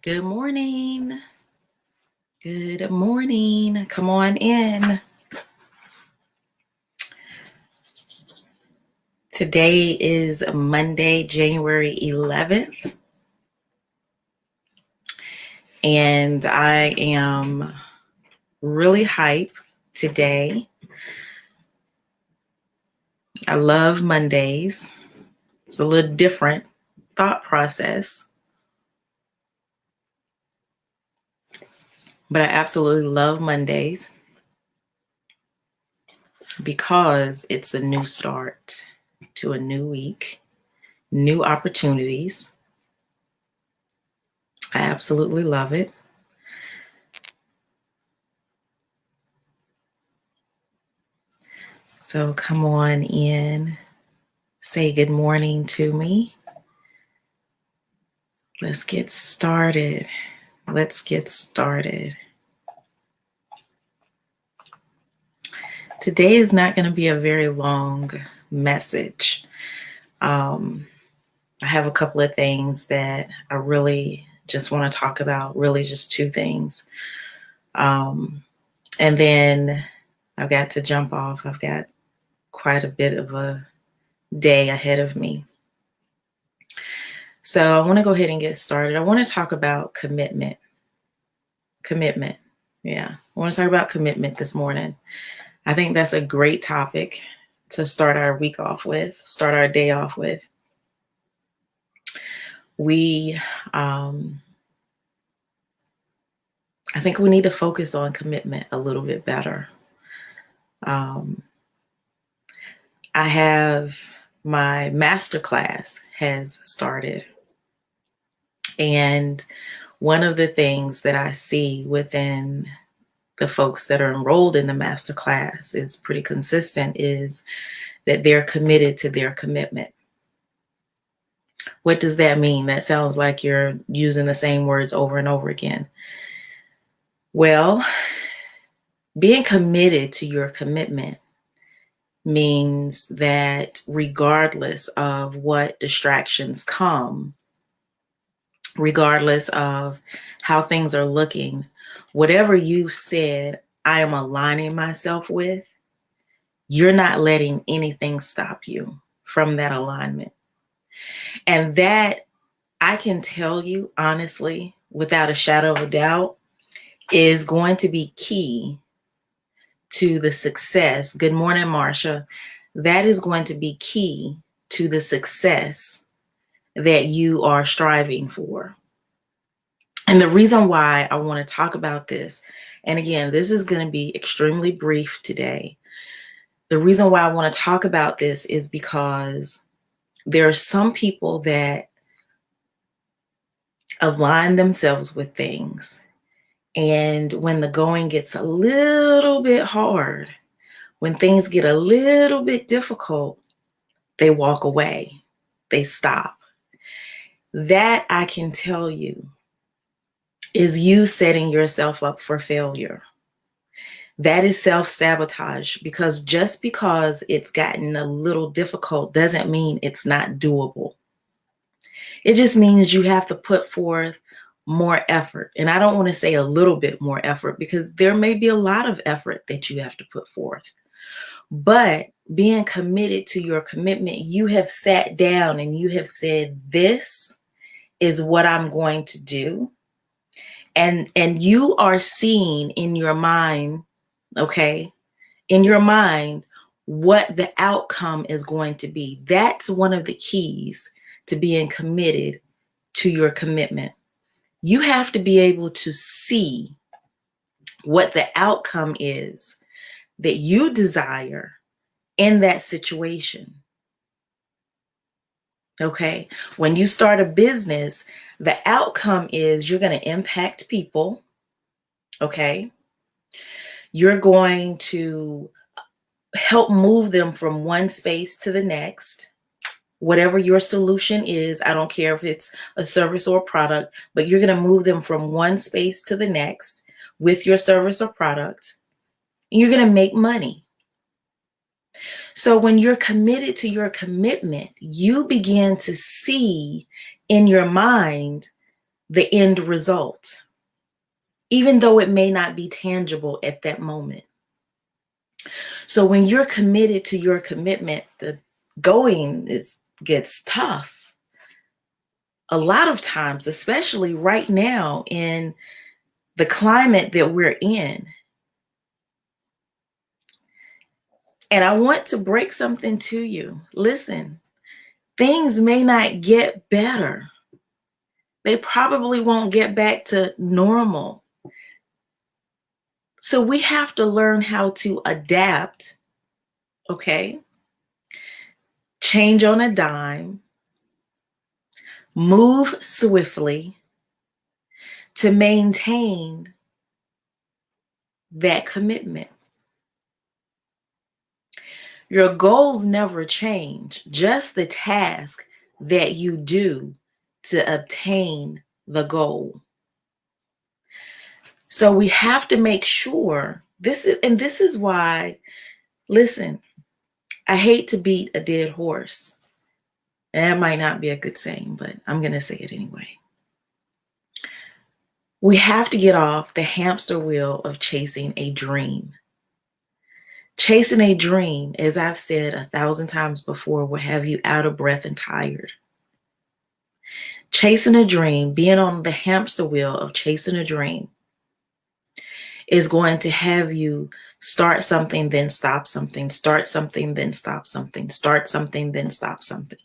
Good morning. Good morning. Come on in. Today is Monday, January 11th, and I am really hyped today. I love Mondays. It's a little different thought process, but I absolutely love Mondays because it's a new start to a new week, new opportunities. I absolutely love it. So come on in, say good morning to me. Let's get started. Today is not going to be a very long message. I have a couple of things that I really just want to talk about, really just two things. And then I've got to jump off. I've got quite a bit of a day ahead of me. So I want to go ahead and get started. I want to talk about commitment. Yeah, I want to talk about commitment this morning. I think that's a great topic to start our week off with, start our day off with. I think we need to focus on commitment a little bit better. I have my masterclass has started. And one of the things that I see within the folks that are enrolled in the masterclass is pretty consistent, is that they're committed to their commitment. What does that mean? That sounds like you're using the same words over and over again. Well, being committed to your commitment means that regardless of what distractions come, regardless of how things are looking, whatever you've said, I am aligning myself with, you're not letting anything stop you from that alignment. And that, I can tell you honestly, without a shadow of a doubt, is going to be key to the success. Good morning, Marsha. That is going to be key to the success that you are striving for. And the reason why I want to talk about this, and again, this is going to be extremely brief today. The reason why I want to talk about this is because there are some people that align themselves with things. And when the going gets a little bit hard, when things get a little bit difficult, they walk away, they stop. That, I can tell you, is you setting yourself up for failure. That is self-sabotage, because just because it's gotten a little difficult doesn't mean it's not doable. It just means you have to put forth more effort. And I don't want to say a little bit more effort, because there may be a lot of effort that you have to put forth. But being committed to your commitment, you have sat down and you have said, this is what I'm going to do. And you are seeing in your mind, okay, in your mind, what the outcome is going to be. That's one of the keys to being committed to your commitment. You have to be able to see what the outcome is that you desire in that situation. Okay, when you start a business, the outcome is you're going to impact people. Okay, you're going to help move them from one space to the next. Whatever your solution is, I don't care if it's a service or a product, but you're going to move them from one space to the next with your service or product. And you're going to make money. So when you're committed to your commitment, you begin to see in your mind the end result, even though it may not be tangible at that moment. So when you're committed to your commitment, the going gets tough. A lot of times, especially right now in the climate that we're in. And I want to break something to you. Listen, things may not get better. They probably won't get back to normal. So we have to learn how to adapt, okay? Change on a dime, move swiftly to maintain that commitment. Your goals never change, just the task that you do to obtain the goal. So we have to make sure this is why, listen, I hate to beat a dead horse. And that might not be a good saying, but I'm going to say it anyway. We have to get off the hamster wheel of chasing a dream. Chasing a dream, as I've said 1,000 times before, will have you out of breath and tired. Chasing a dream, being on the hamster wheel of chasing a dream, is going to have you start something, then stop something, start something, then stop something, start something, then stop something.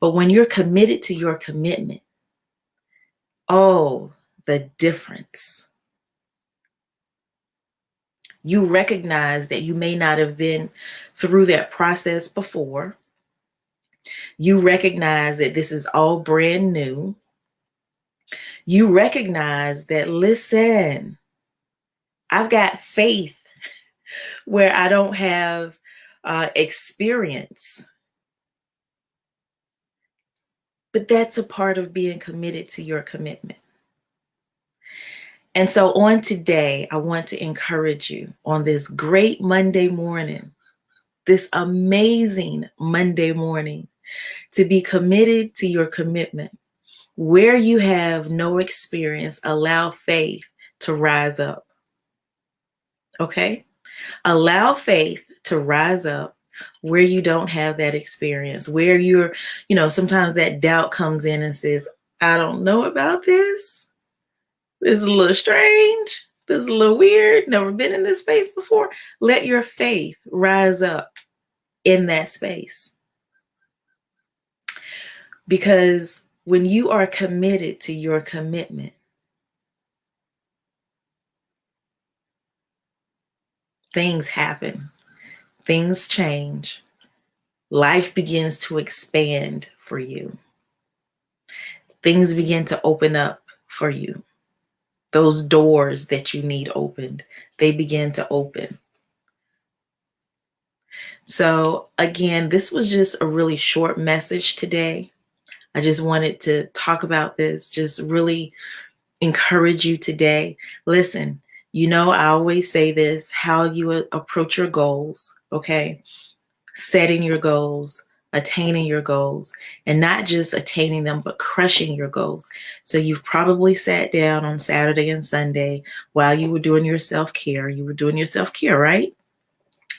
But when you're committed to your commitment, oh, the difference. You recognize that you may not have been through that process before. You recognize that this is all brand new. You recognize that, listen, I've got faith where I don't have experience. But that's a part of being committed to your commitment. And so on today, I want to encourage you on this great Monday morning, this amazing Monday morning, to be committed to your commitment. Where you have no experience, allow faith to rise up. Okay? Allow faith to rise up where you don't have that experience, where you're, sometimes that doubt comes in and says, I don't know about this. This is a little strange. This is a little weird. Never been in this space before. Let your faith rise up in that space. Because when you are committed to your commitment, things happen. Things change. Life begins to expand for you. Things begin to open up for you. Those doors that you need opened, they begin to open. So again, this was just a really short message today. I just wanted to talk about this, just really encourage you today. Listen, I always say this, how you approach your goals, okay? Setting your goals, attaining your goals, and not just attaining them, but crushing your goals. So you've probably sat down on Saturday and Sunday while you were doing your self-care. You were doing your self-care, right?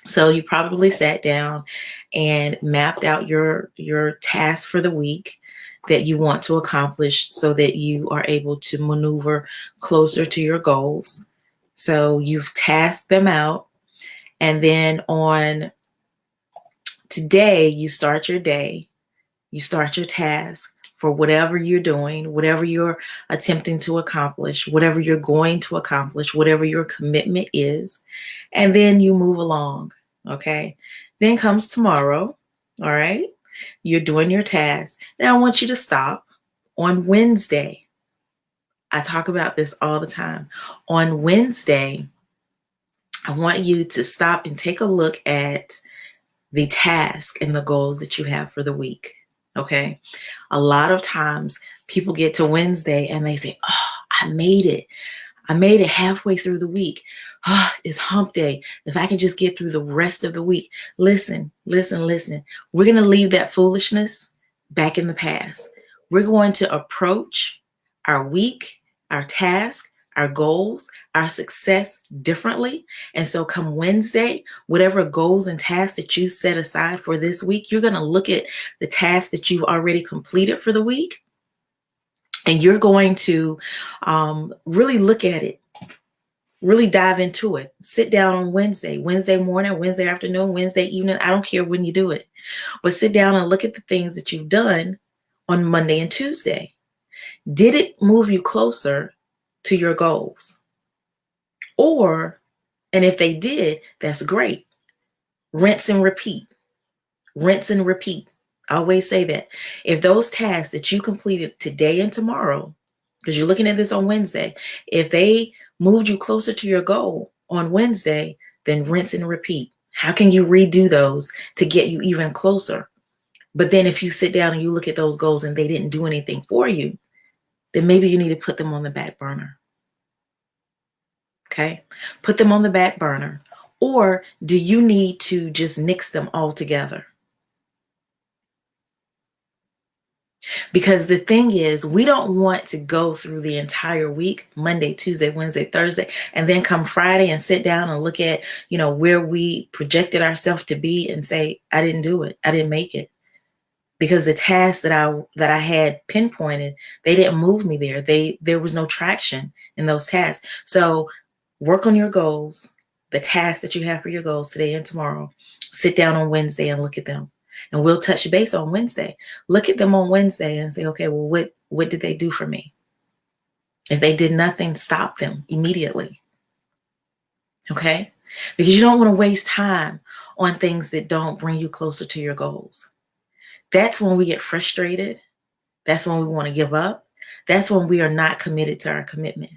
So you probably sat down and mapped out your tasks for the week that you want to accomplish so that you are able to maneuver closer to your goals. So you've tasked them out. And then on today, you start your day, you start your task for whatever you're doing, whatever you're attempting to accomplish, whatever you're going to accomplish, whatever your commitment is, and then you move along, okay? Then comes tomorrow, all right? You're doing your task. Now I want you to stop on Wednesday. I talk about this all the time. On Wednesday, I want you to stop and take a look at the task and the goals that you have for the week, okay? A lot of times people get to Wednesday and they say, oh, I made it. I made it halfway through the week. Oh, it's hump day. If I can just get through the rest of the week. Listen. We're going to leave that foolishness back in the past. We're going to approach our week, our task, our goals, our success differently. And so come Wednesday, whatever goals and tasks that you set aside for this week, you're going to look at the tasks that you've already completed for the week. And you're going to really look at it, really dive into it. Sit down on Wednesday morning, Wednesday afternoon, Wednesday evening. I don't care when you do it, but sit down and look at the things that you've done on Monday and Tuesday. Did it move you closer to your goals? And if they did, that's great. Rinse and repeat. Rinse and repeat. I always say that. If those tasks that you completed today and tomorrow, because you're looking at this on Wednesday, if they moved you closer to your goal on Wednesday, then rinse and repeat. How can you redo those to get you even closer? But then if you sit down and you look at those goals and they didn't do anything for you, then maybe you need to put them on the back burner. Okay? Put them on the back burner. Or do you need to just nix them all together? Because the thing is, we don't want to go through the entire week, Monday, Tuesday, Wednesday, Thursday, and then come Friday and sit down and look at, where we projected ourselves to be and say, I didn't do it. I didn't make it. Because the tasks that I had pinpointed, they didn't move me there. There was no traction in those tasks. So work on your goals, the tasks that you have for your goals today and tomorrow. Sit down on Wednesday and look at them. And we'll touch base on Wednesday. Look at them on Wednesday and say, okay, well, what did they do for me? If they did nothing, stop them immediately. Okay? Because you don't want to waste time on things that don't bring you closer to your goals. That's when we get frustrated. That's when we want to give up. That's when we are not committed to our commitment.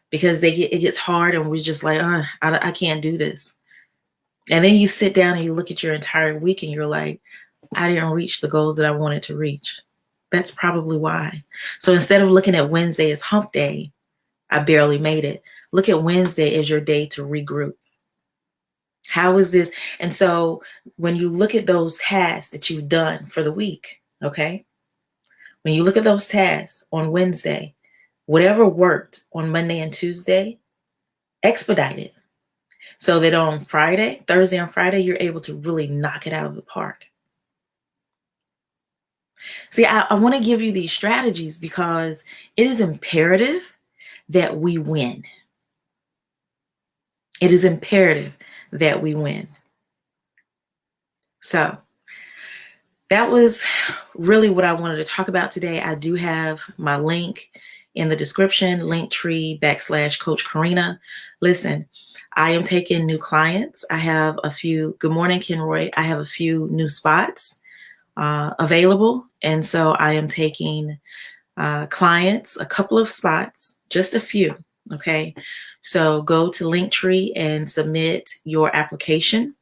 Because it gets hard and we're just like, I can't do this. And then you sit down and you look at your entire week and you're like, I didn't reach the goals that I wanted to reach. That's probably why. So instead of looking at Wednesday as hump day, I barely made it. Look at Wednesday as your day to regroup. How is this? And so when you look at those tasks that you've done for the week, okay? When you look at those tasks on Wednesday, whatever worked on Monday and Tuesday, expedite it. So that on Thursday and Friday, you're able to really knock it out of the park. See, I want to give you these strategies because it is imperative that we win. It is imperative that we win. So that was really what I wanted to talk about today. I do have my link in the description, Linktree/Coach Karena. Listen, I am taking new clients. I have a few, good morning, Kenroy. I have a few new spots available. And so I am taking clients, a couple of spots, just a few. Okay. So go to Linktree and submit your application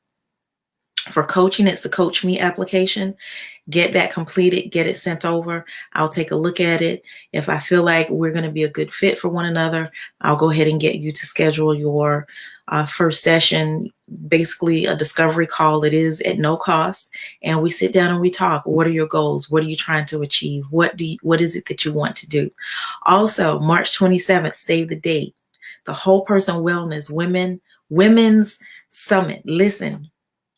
for coaching. It's the Coach Me application. Get that completed, get it sent over. I'll take a look at it. If I feel like we're going to be a good fit for one another, I'll go ahead and get you to schedule your first session, basically a discovery call. It is at no cost. And we sit down and we talk. What are your goals? What are you trying to achieve? What is it that you want to do? Also, March 27th, save the date. The Whole Person Wellness Women's Summit. Listen,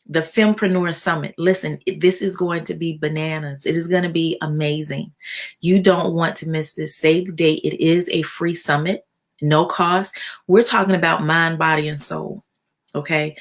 the Fempreneur Summit. Listen, this is going to be bananas. It is going to be amazing. You don't want to miss this. Save the date. It is a free summit, no cost. We're talking about mind, body, and soul. Okay.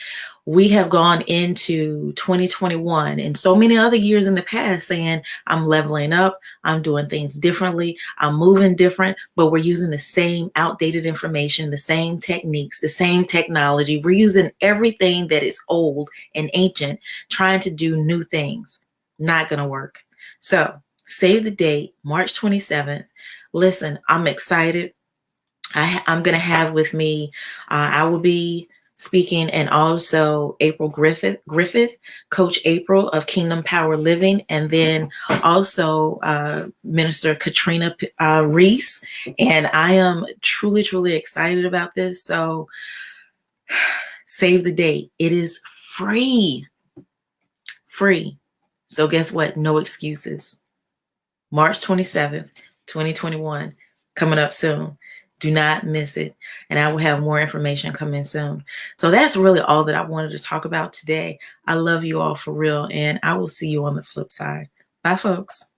We have gone into 2021 and so many other years in the past saying, I'm leveling up, I'm doing things differently, I'm moving different, but we're using the same outdated information, the same techniques, the same technology. We're using everything that is old and ancient, trying to do new things. Not going to work. So save the date, March 27th. Listen, I'm excited. I'm going to have with me, I will be speaking, and also April Griffith, Coach April of Kingdom Power Living, and then also Minister Katrina Reese. And I am truly, truly excited about this. So save the date. It is free. Free. So guess what? No excuses. March 27th, 2021. coming up soon. Do not miss it. And I will have more information coming soon. So that's really all that I wanted to talk about today. I love you all for real. And I will see you on the flip side. Bye, folks.